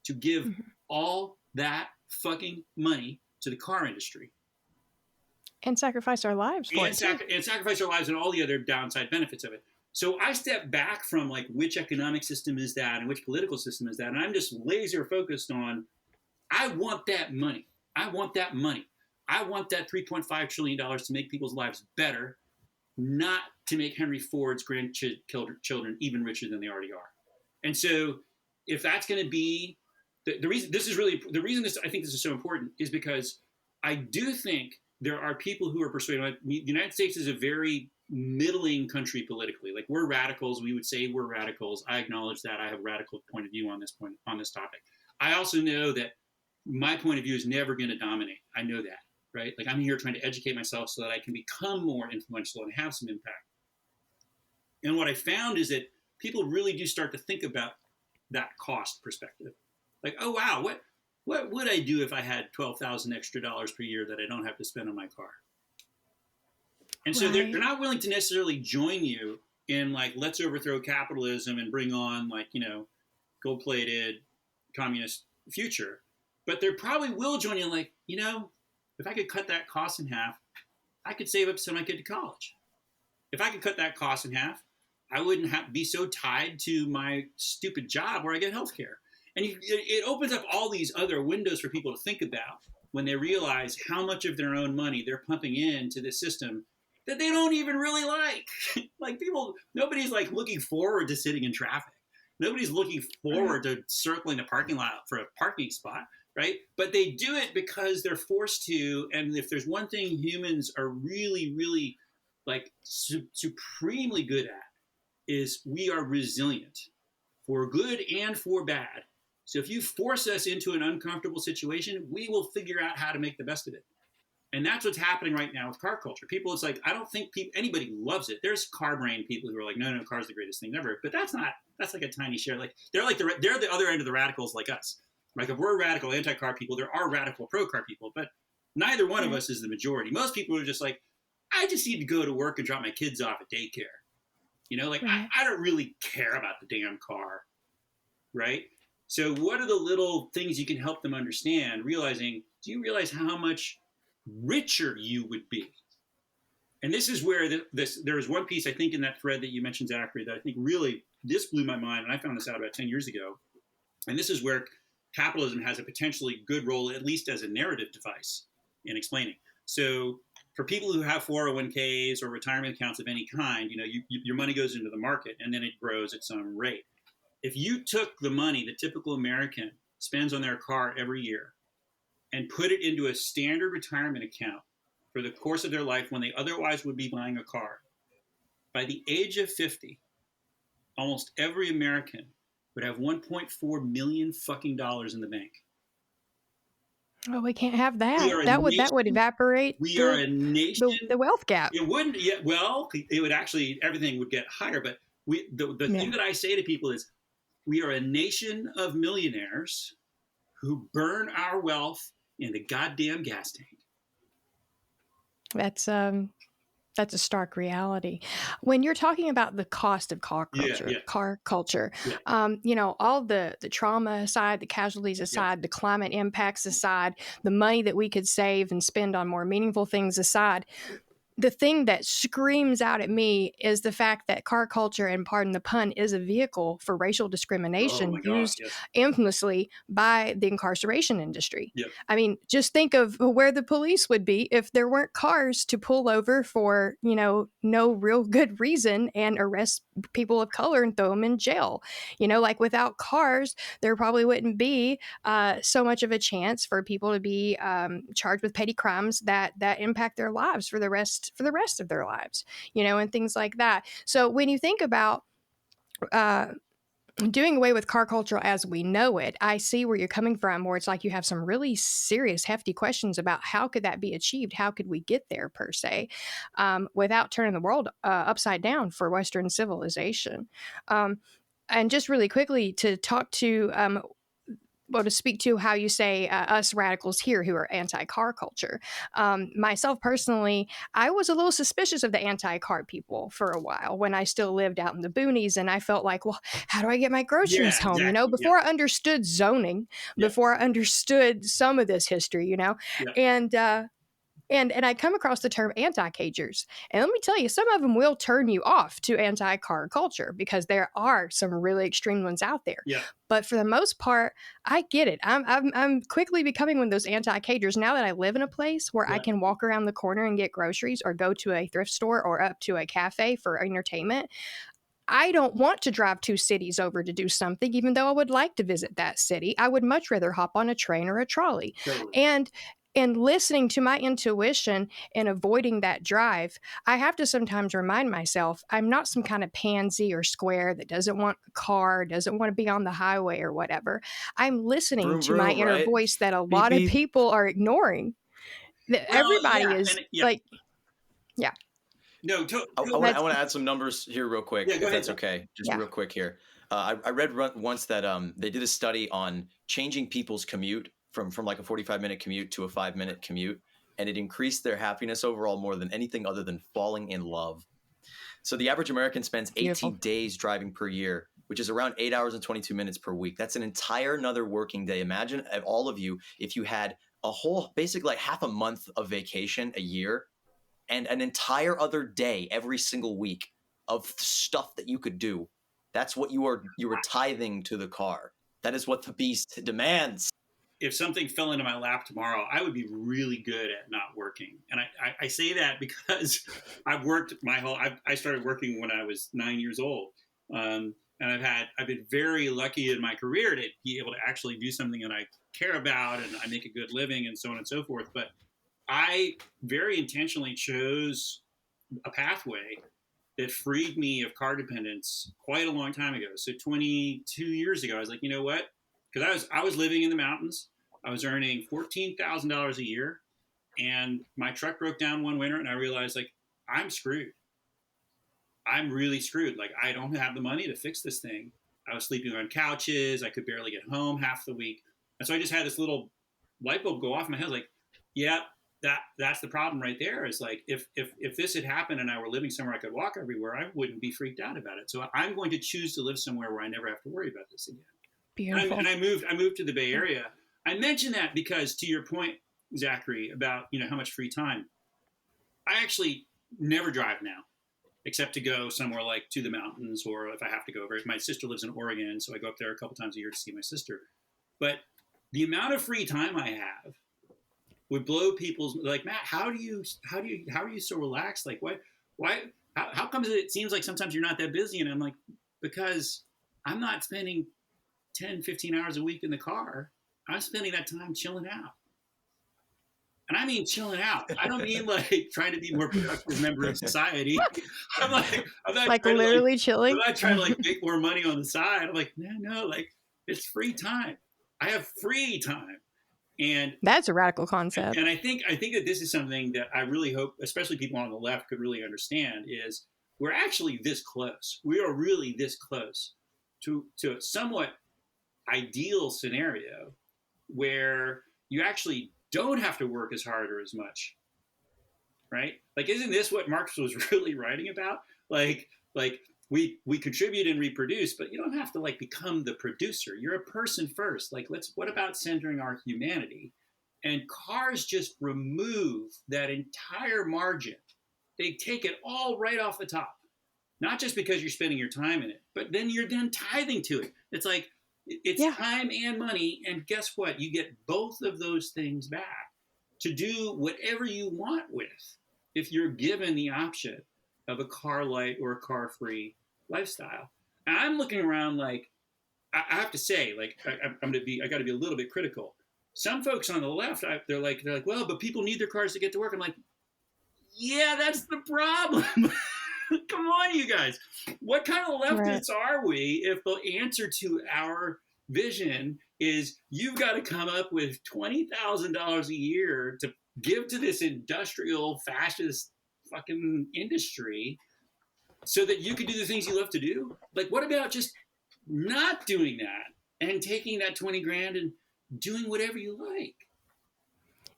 to give all that fucking money to the car industry. And sacrifice our lives for it. And sacrifice our lives and all the other downside benefits of it. So I step back from like which economic system is that and which political system is that, and I'm just laser focused on, I want that money. I want that money. I want that $3.5 trillion to make people's lives better, not to make Henry Ford's grandchildren even richer than they already are. And so if that's going to be the reason this I think this is so important is because I do think there are people who are persuaded. Like, the United States is a very middling country politically. Like, we're radicals. We would say we're radicals. I acknowledge that. I have a radical point of view on this topic. I also know that my point of view is never going to dominate. I know that, right? Like, I'm here trying to educate myself so that I can become more influential and have some impact. And what I found is that people really do start to think about that cost perspective. Like, oh, wow, what would I do if I had $12,000 extra per year that I don't have to spend on my car? And so they're not willing to necessarily join you in like, let's overthrow capitalism and bring on like, gold-plated communist future. But they probably will join you like, if I could cut that cost in half, I could save up to send my kid to college. If I could cut that cost in half, I wouldn't be so tied to my stupid job where I get health care. And it opens up all these other windows for people to think about when they realize how much of their own money they're pumping into this system that they don't even really like. Like nobody's like looking forward to sitting in traffic. Nobody's looking forward to circling the parking lot for a parking spot, right? But they do it because they're forced to. And if there's one thing humans are really, really like supremely good at, is we are resilient for good and for bad. So if you force us into an uncomfortable situation, we will figure out how to make the best of it. And that's what's happening right now with car culture. People, it's like, I don't think anybody loves it. There's car brain people who are like, no, car's the greatest thing ever. But that's like a tiny share. Like they're the other end of the radicals like us. Like if we're radical anti-car people, there are radical pro-car people, but neither one of us is the majority. Most people are just like, I just need to go to work and drop my kids off at daycare. I don't really care about the damn car, right? So what are the little things you can help them understand, realizing, do you realize how much richer you would be? And this is where there was one piece, I think, in that thread that you mentioned, Zachary, that I think really, this blew my mind, and I found this out about 10 years ago. And this is where capitalism has a potentially good role, at least as a narrative device in explaining. So for people who have 401ks or retirement accounts of any kind, your money goes into the market and then it grows at some rate. If you took the money the typical American spends on their car every year and put it into a standard retirement account for the course of their life when they otherwise would be buying a car, by the age of 50, almost every American would have $1.4 million fucking dollars in the bank. Oh, we can't have that. That would evaporate. We are a nation. The wealth gap. It wouldn't. Yeah, well, it would actually. Everything would get higher. But the thing that I say to people is, we are a nation of millionaires who burn our wealth in the goddamn gas tank. That's a stark reality. When you're talking about the cost of car culture, all the trauma aside, the casualties aside, the climate impacts aside, the money that we could save and spend on more meaningful things aside, the thing that screams out at me is the fact that car culture, and pardon the pun, is a vehicle for racial discrimination used infamously by the incarceration industry. Yep. I mean, just think of where the police would be if there weren't cars to pull over for, no real good reason and arrest people of color and throw them in jail. Like without cars, there probably wouldn't be so much of a chance for people to be charged with petty crimes that impact their lives for the rest of their lives, and things like that. So when you think about doing away with car culture as we know it, I see where you're coming from, where it's like you have some really serious, hefty questions about how could that be achieved? How could we get there, per se, without turning the world upside down for Western civilization? And just really quickly to talk to to speak to how you say us radicals here who are anti-car culture. Myself personally, I was a little suspicious of the anti-car people for a while when I still lived out in the boonies, and I felt like, well, how do I get my groceries home? exactly. You know, before I understood zoning, before I understood some of this history, you know, and I come across the term anti-cagers. And let me tell you, some of them will turn you off to anti-car culture because there are some really extreme ones out there. Yeah. But for the most part, I get it. I'm quickly becoming one of those anti-cagers now that I live in a place where I can walk around the corner and get groceries or go to a thrift store or up to a cafe for entertainment. I don't want to drive 2 cities over to do something, even though I would like to visit that city. I would much rather hop on a train or a trolley. Totally. And listening to my intuition and avoiding that drive, I have to sometimes remind myself I'm not some kind of pansy or square that doesn't want a car, doesn't want to be on the highway or whatever. I'm listening Vroom, to my vroom, inner right? voice that a Beep, lot of beep. people are ignoring. That Well, everybody yeah, is and yeah. like, yeah. No, I want to add some numbers here real quick, Yeah, if go ahead. that's okay. Just Yeah. real quick here. I read once that they did a study on changing people's commute from like a 45-minute commute to a 5-minute commute, and it increased their happiness overall more than anything other than falling in love. So the average American spends 18 Beautiful. days driving per year, which is around 8 hours and 22 minutes per week. That's an entire another working day. Imagine all of you if you had a whole, basically like half a month of vacation a year and an entire other day every single week of stuff that you could do. That's what you are tithing to the car. That is what the beast demands. If something fell into my lap tomorrow, I would be really good at not working. And I say that because I've worked I started working when I was 9 years old. And I've been very lucky in my career to be able to actually do something that I care about and I make a good living and so on and so forth. But I very intentionally chose a pathway that freed me of car dependence quite a long time ago. So 22 years ago, I was like, you know what? Because I was living in the mountains. I was earning $14,000 a year, and my truck broke down one winter, and I realized, like, I'm screwed. I'm really screwed. Like, I don't have the money to fix this thing. I was sleeping on couches. I could barely get home half the week. And so I just had this little light bulb go off in my head, like, yeah, that's the problem right there. Is like, if this had happened and I were living somewhere I could walk everywhere, I wouldn't be freaked out about it. So I'm going to choose to live somewhere where I never have to worry about this again. Beautiful. And I moved to the Bay Area. I mention that because, to your point, Zachary, about how much free time, I actually never drive now, except to go somewhere like to the mountains, or if I have to go over. My sister lives in Oregon, so I go up there a couple times a year to see my sister. But the amount of free time I have would blow people's, like, Matt, how are you so relaxed? Like, how comes it seems like sometimes you're not that busy? And I'm like, because I'm not spending 10, 15 hours a week in the car. I'm spending that time chilling out. And I mean chilling out. I don't mean like trying to be more productive member of society. I'm not like literally chilling. I'm not trying to like make more money on the side. I'm like, no, like it's free time. I have free time. And that's a radical concept. And I think that this is something that I really hope, especially people on the left, could really understand, is we're actually this close. We are really this close to a somewhat ideal scenario where you actually don't have to work as hard or as much, right? Like, isn't this what Marx was really writing about? Like we contribute and reproduce, but you don't have to like become the producer. You're a person first. Like, what about centering our humanity? And cars just remove that entire margin. They take it all right off the top. Not just because you're spending your time in it, but then you're then tithing to it. It's like, it's time and money, and guess what? You get both of those things back to do whatever you want with if you're given the option of a car light or a car-free lifestyle. And I'm looking around like, I have to say, like, I got to be a little bit critical. Some folks on the left, they're like, well, but people need their cars to get to work. I'm like, yeah, that's the problem. Come on, you guys. What kind of leftists Right. are we if the answer to our vision is you've got to come up with $20,000 a year to give to this industrial fascist fucking industry so that you can do the things you love to do? Like, what about just not doing that and taking that 20 grand and doing whatever you like?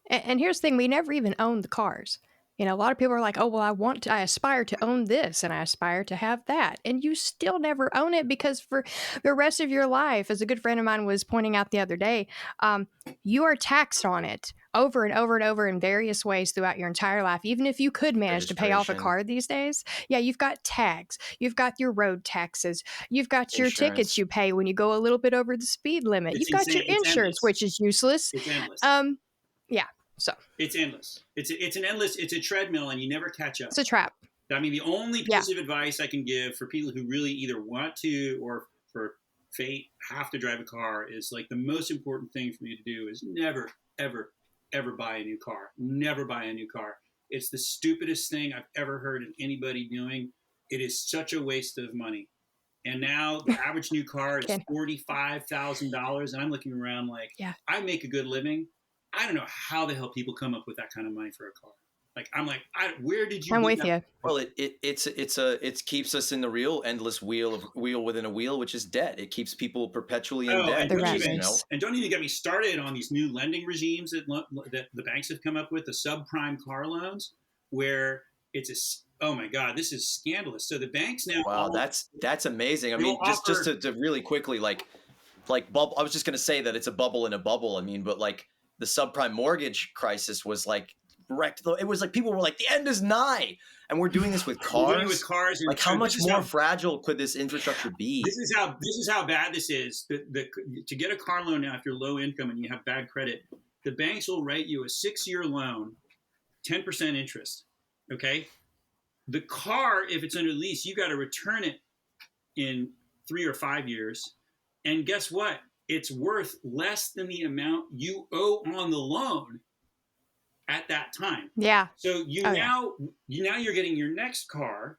And here's the thing: we never even owned the cars. You know, a lot of people are like, "Oh, well, I aspire to own this, and I aspire to have that," and you still never own it because for the rest of your life, as a good friend of mine was pointing out the other day, you are taxed on it over and over and over in various ways throughout your entire life. Even if you could manage to pay off a Registration. car these days, yeah, you've got tags, you've got your road taxes, you've got your tickets Insurance. you pay when you go a little bit over the speed limit, It's you've got your insane. It's insurance, endless. which is useless. It's endless. Yeah, so It's endless. It's an endless. It's a treadmill, and you never catch up. it's a trap. I mean, the only Yeah. piece of advice I can give for people who really either want to or for fate have to drive a car is like the most important thing for you to do is never, ever, ever buy a new car. Never buy a new car. It's the stupidest thing I've ever heard of anybody doing. It is such a waste of money. And now the average new car is Okay. $45,000, and I'm looking around like, Yeah. I make a good living. I don't know how the hell people come up with that kind of money for a car. Like, I'm like, where did you? I'm get with that? you. Well, it keeps us in the real endless wheel within a wheel, which is debt. It keeps people perpetually in debt. And The Which rat is, race. and don't even get me started on these new lending regimes that the banks have come up with, the subprime car loans, where oh my God, this is scandalous. So the banks now. wow, that's amazing. I They'll mean, just offer- to really quickly like bubble. I was just gonna say that it's a bubble in a bubble. I mean, but like the subprime mortgage crisis was like wrecked. It was like people were like, the end is nigh, and we're doing this with We're doing it cars. with cars. And Like, how so much this is more how- fragile could this infrastructure be? This is how bad this is. To get a car loan now, if you're low income and you have bad credit, the banks will write you a 6-year loan, 10% interest. Okay, the car, if it's under lease, you got to return it in 3 or 5 years, and guess what? It's worth less than the amount you owe on the loan at that time. Yeah. So you're getting your next car,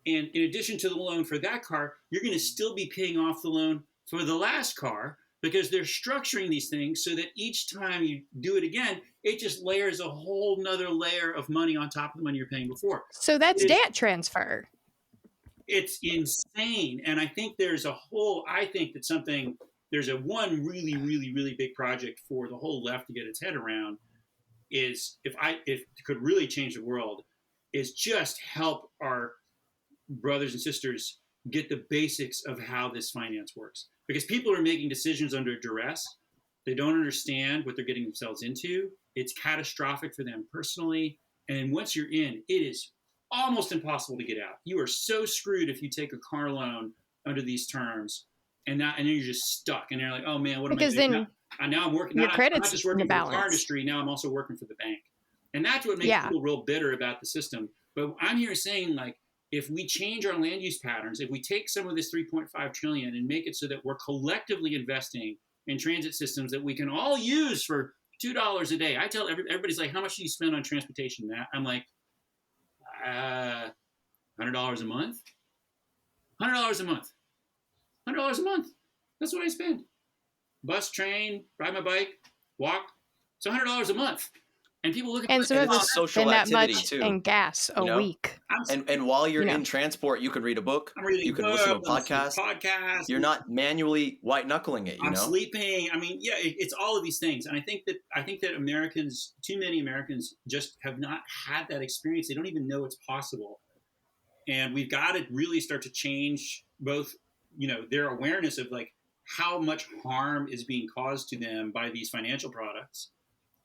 and in addition to the loan for that car, you're going to still be paying off the loan for the last car because they're structuring these things so that each time you do it again, it just layers a whole nother layer of money on top of the money you're paying before. So that's It's- debt transfer. It's insane. And I think there's a one really, really, really big project for the whole left to get its head around is if it could really change the world is just help our brothers and sisters get the basics of how this finance works, because people are making decisions under duress. They don't understand what they're getting themselves into. It's catastrophic for them personally. And once you're in, it is almost impossible to get out. You are so screwed if you take a car loan under these terms, and then you're just stuck. And you're like, oh man, what am I Because doing then now? Now I'm working. your I'm not credit's just in working the for the car balance. industry. Now I'm also working for the bank, and that's what makes Yeah. people real bitter about the system. But I'm here saying, like, if we change our land use patterns, if we take some of this 3.5 trillion and make it so that we're collectively investing in transit systems that we can all use for $2 a day. I tell everybody's like, how much do you spend on transportation, Matt? I'm like, $100 a month. $100 a month. $100 a month. That's what I spend. Bus, train, ride my bike, walk. It's $100 a month. And people look at and me some like, of it's us a social spend that activity, much too, in gas a you know? week. And while you're You know. in transport, you could read a book. I'm reading You can listen to a books, I'm podcast. listening to podcasts. You're not manually white knuckling it. You I'm know. sleeping. I mean, yeah, it's all of these things. And I think that Americans, too many Americans, just have not had that experience. They don't even know it's possible. And we've got to really start to change both, their awareness of like how much harm is being caused to them by these financial products,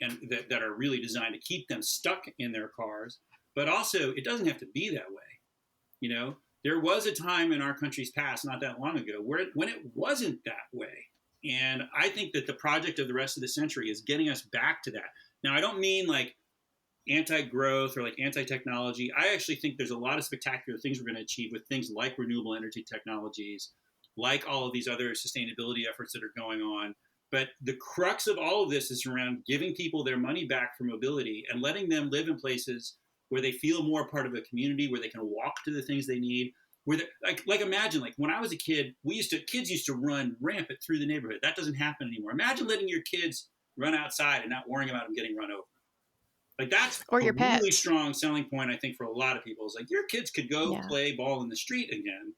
and that are really designed to keep them stuck in their cars. But also, it doesn't have to be that way. There was a time in our country's past, not that long ago, when it wasn't that way. And I think that the project of the rest of the century is getting us back to that. Now, I don't mean like anti-growth or like anti-technology. I actually think there's a lot of spectacular things we're going to achieve with things like renewable energy technologies, like all of these other sustainability efforts that are going on. But the crux of all of this is around giving people their money back for mobility and letting them live in places where they feel more part of a community, where they can walk to the things they need. Where like imagine, like when I was a kid, kids used to run rampant through the neighborhood. That doesn't happen anymore. Imagine letting your kids run outside and not worrying about them getting run over. Like that's Or a your really pets. strong selling point, I think, for a lot of people. Is like your kids could go Yeah. play ball in the street again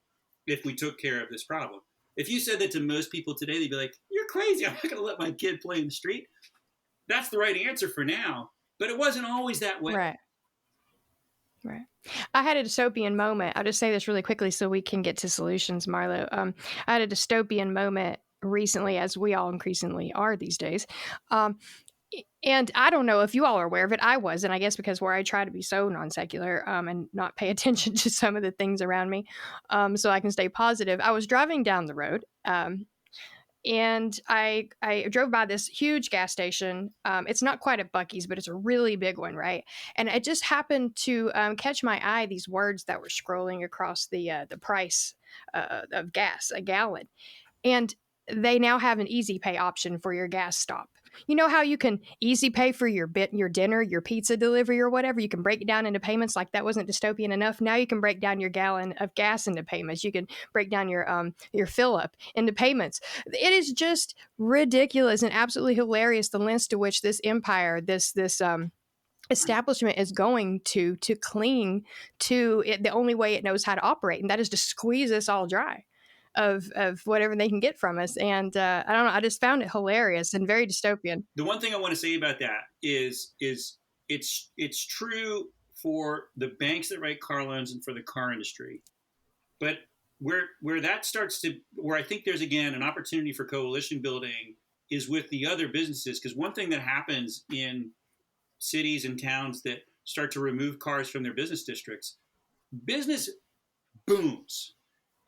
if we took care of this problem. If you said that to most people today, they'd be like, "You're crazy. I'm not going to let my kid play in the street." That's the right answer for now, but it wasn't always that way. Right. Right. I had a dystopian moment. I'll just say this really quickly so we can get to solutions, Marlo. I had a dystopian moment recently, as we all increasingly are these days. And I don't know if you all are aware of it. I was, and I guess because where I try to be so non-secular and not pay attention to some of the things around me so I can stay positive. I was driving down the road and I drove by this huge gas station. It's not quite a Buc-ee's, but it's a really big one, right? And it just happened to catch my eye, these words that were scrolling across the price of gas, a gallon. And they now have an easy pay option for your gas stop. You know how you can easy pay for your dinner, your pizza delivery or whatever? You can break it down into payments. Like that wasn't dystopian enough. Now you can break down your gallon of gas into payments. You can break down your fill up into payments. It is just ridiculous and absolutely hilarious the lengths to which this empire, this establishment is going to cling to it, the only way it knows how to operate, and that is to squeeze us all dry of whatever they can get from us. And I don't know, I just found it hilarious and very dystopian. The one thing I want to say about that is it's true for the banks that write car loans and for the car industry, but where that starts to, where I think there's again an opportunity for coalition building is with the other businesses. Because one thing that happens in cities and towns that start to remove cars from their business districts, business booms.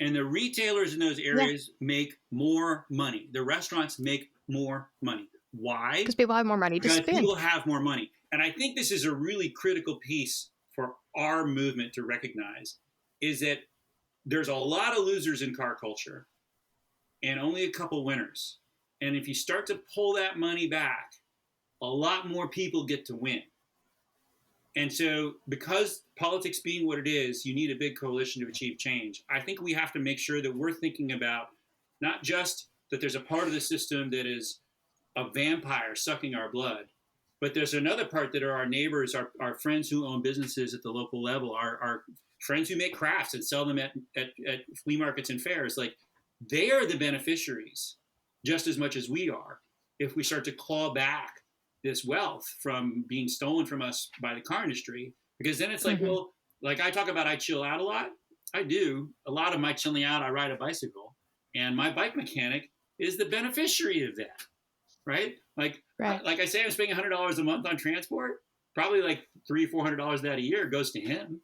And the retailers in those areas make more money. The restaurants make more money. Why? Because people have more money to spend. People have more money. And I think this is a really critical piece for our movement to recognize, is that there's a lot of losers in car culture and only a couple winners. And if you start to pull that money back, a lot more people get to win. And so because politics being what it is, you need a big coalition to achieve change. I think we have to make sure that we're thinking about not just that there's a part of the system that is a vampire sucking our blood, but there's another part that are our neighbors, our friends who own businesses at the local level, our friends who make crafts and sell them at flea markets and fairs. Like, they are the beneficiaries just as much as we are if we start to claw back this wealth from being stolen from us by the car industry. Because then it's like, well, like I talk about, I chill out a lot. I do. A lot of my chilling out, I ride a bicycle. And my bike mechanic is the beneficiary of that, right? Like I say, I'm spending $100 a month on transport. Probably like $300-400 of that a year goes to him.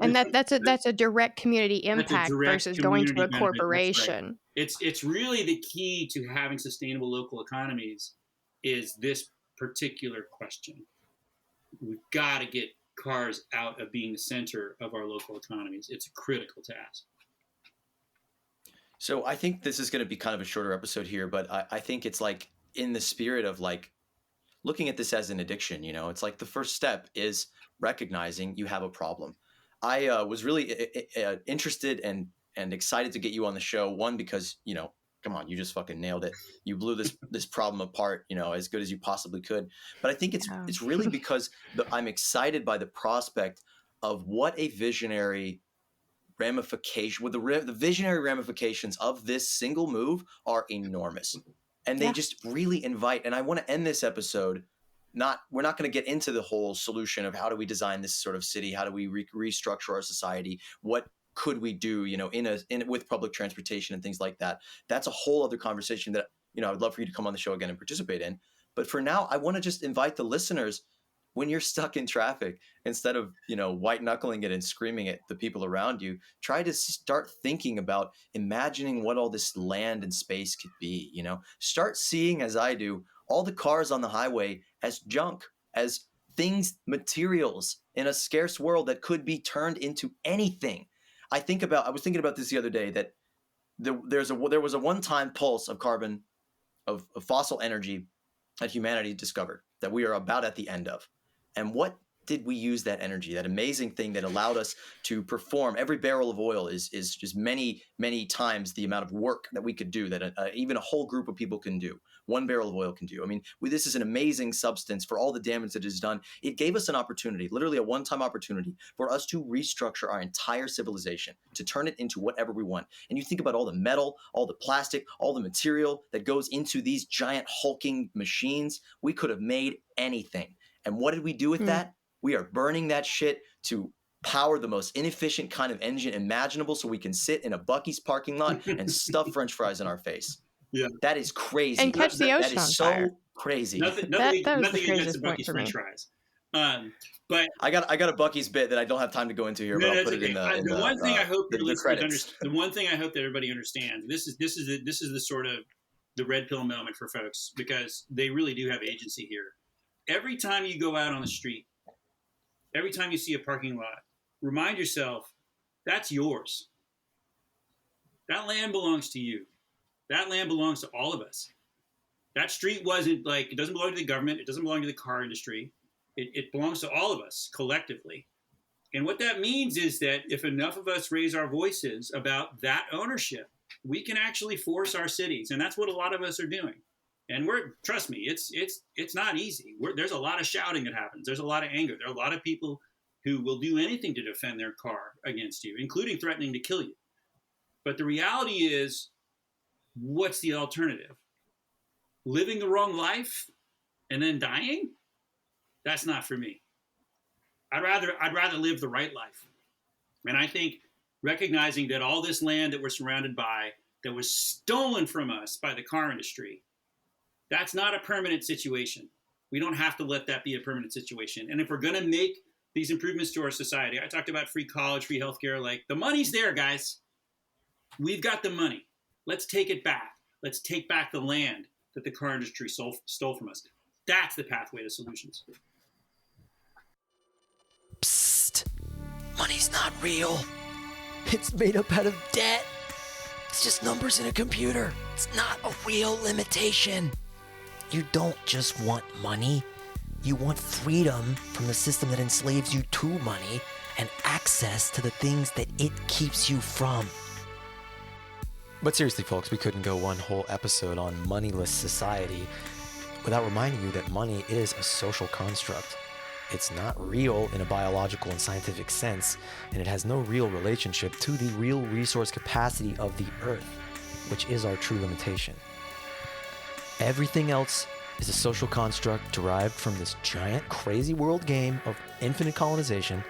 And that's a direct community impact versus going to a corporation. Right. It's really the key to having sustainable local economies is this particular question. We've got to get cars out of being the center of our local economies. It's a critical task. So I think this is going to be kind of a shorter episode here, but I think it's like in the spirit of like looking at this as an addiction, you know, it's like the first step is recognizing you have a problem. I was really interested and excited to get you on the show. One, because, you know, come on, you just fucking nailed it. You blew this problem apart, you know, as good as you possibly could. But I think it's really because I'm excited by the prospect of what a visionary ramification, with the visionary ramifications of this single move are enormous. And they just really invite, and I want to end this episode, we're not going to get into the whole solution of how do we design this sort of city, how do we restructure our society, what could we do, you know, with public transportation and things like that. That's a whole other conversation that, you know, I'd love for you to come on the show again and participate in. But for now, I want to just invite the listeners, when you're stuck in traffic, instead of, you know, white knuckling it and screaming at the people around you, try to start thinking about imagining what all this land and space could be, you know, start seeing, as I do, all the cars on the highway as junk, as things, materials in a scarce world that could be turned into anything. I was thinking about this the other day, that there was a one-time pulse of carbon, of fossil energy that humanity discovered, that we are about at the end of. And what did we use that energy, that amazing thing that allowed us to perform? Every barrel of oil is just many, many times the amount of work that we could do, that even a whole group of people can do. One barrel of oil can do. I mean, this is an amazing substance for all the damage that it has done. It gave us an opportunity, literally a one-time opportunity, for us to restructure our entire civilization, to turn it into whatever we want. And you think about all the metal, all the plastic, all the material that goes into these giant hulking machines. We could have made anything. And what did we do with that? We are burning that shit to power the most inefficient kind of engine imaginable, so we can sit in a Buc-ee's parking lot and stuff French fries in our face. Yeah, that is crazy. And catch the ocean That is on so fire. crazy. Nothing that was the against the craziest point Buc-ee's for me. French fries. But I got a Buc-ee's bit that I don't have time to go into here, but I'll put it in the one thing I hope the credits. The one thing I hope that everybody understands. This is the sort of the red pill moment for folks, because they really do have agency here. Every time you go out on the street, every time you see a parking lot, remind yourself that's yours. That land belongs to you. That land belongs to all of us. That street wasn't like, it doesn't belong to the government. It doesn't belong to the car industry. It belongs to all of us collectively. And what that means is that if enough of us raise our voices about that ownership, we can actually force our cities. And that's what a lot of us are doing. And trust me, it's not easy. There's a lot of shouting that happens. There's a lot of anger. There are a lot of people who will do anything to defend their car against you, including threatening to kill you. But the reality is, what's the alternative? Living the wrong life and then dying? That's not for me. I'd rather live the right life. And I think recognizing that all this land that we're surrounded by, that was stolen from us by the car industry, that's not a permanent situation. We don't have to let that be a permanent situation. And if we're going to make these improvements to our society, I talked about free college, free healthcare, like the money's there, guys. We've got the money. Let's take it back. Let's take back the land that the car industry stole from us. That's the pathway to solutions. Psst. Money's not real. It's made up out of debt. It's just numbers in a computer. It's not a real limitation. You don't just want money. You want freedom from the system that enslaves you to money and access to the things that it keeps you from. But seriously, folks, we couldn't go one whole episode on moneyless society without reminding you that money is a social construct. It's not real in a biological and scientific sense, and it has no real relationship to the real resource capacity of the earth, which is our true limitation. Everything else is a social construct derived from this giant, crazy world game of infinite colonization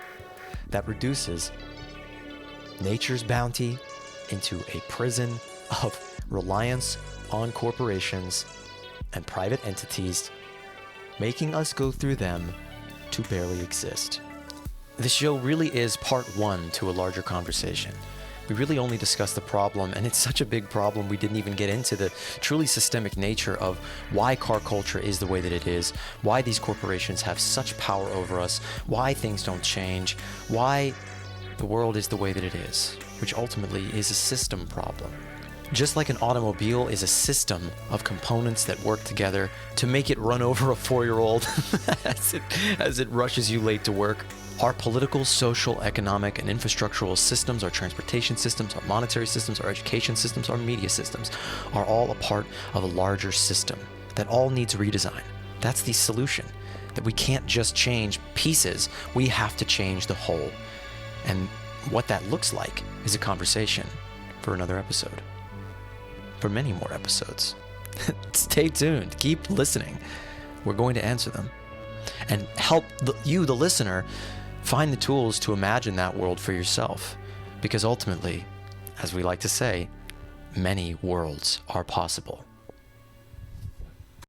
that reduces nature's bounty into a prison of reliance on corporations and private entities, making us go through them to barely exist. This show really is part one to a larger conversation. We really only discussed the problem, and it's such a big problem we didn't even get into the truly systemic nature of why car culture is the way that it is, why these corporations have such power over us, why things don't change, why the world is the way that it is, which ultimately is a system problem. Just like an automobile is a system of components that work together to make it run over a 4-year-old as it rushes you late to work, our political, social, economic, and infrastructural systems, our transportation systems, our monetary systems, our education systems, our media systems, are all a part of a larger system that all needs redesign. That's the solution, that we can't just change pieces, we have to change the whole. And what that looks like is a conversation for another episode. For many more episodes. Stay tuned. Keep listening. We're going to answer them. And help you, the listener, find the tools to imagine that world for yourself. Because ultimately, as we like to say, many worlds are possible.